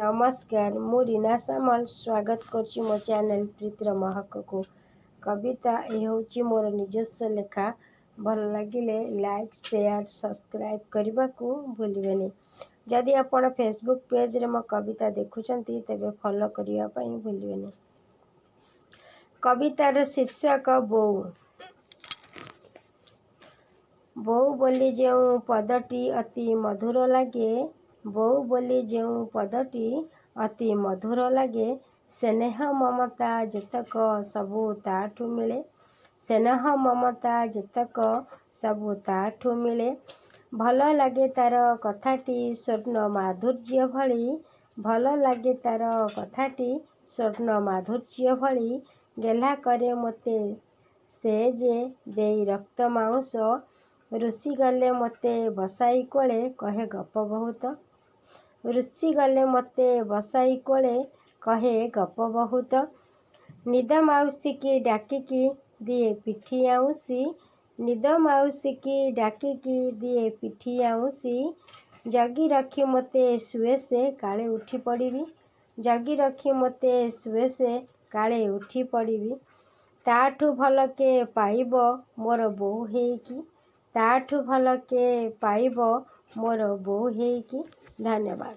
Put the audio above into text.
नमस्कार मु रीना सामल स्वागत करुच्ची मो चैनल प्रीतिर महक को। कविता ये हूँ मोर निजस्व लेखा। भल लगिले लाइक शेयर सब्सक्राइब करने को भूलिबेनी। जदि आपण फेसबुक पेज रे मो कविता देखुचंती तेबे फॉलो करिया पई भूलिबेनी। कवितार शीर्षक बोऊ। बोऊ बोली जो पदटी अति मधुर लगे, बोऊ बोली जो पदटी अति मधुर लगे, स्नेह ममता जेतक सबू ताठू मिले, स्नेह ममता जेतक सबू ताठू मिले। भल लगे तार कथाटी स्वर्ण माधुर्य भली, भल लगे तार कथाटी स्वर्ण माधुर्य भली। गेला करे मते से जे देई रक्त मांस, रुषि गले मते बसाई कोले कहे गप बहुत, रुषि गले मते बसाई कोले कहे गप बहुत। निद माउसी की डाकिकी दिए पिठी आउसी, निद माउसी की डाकिकी दिए पिठी आउसी। जगी रखी मते शुए से काले उठी पड़ीबी, जगी रखी मते शुए से काले उठी पड़ीबी। ताठू भल के पाइब मोर बोऊ हेइकी, ताठू भल के पाइब मोर बोऊ हेइकी। धन्यवाद।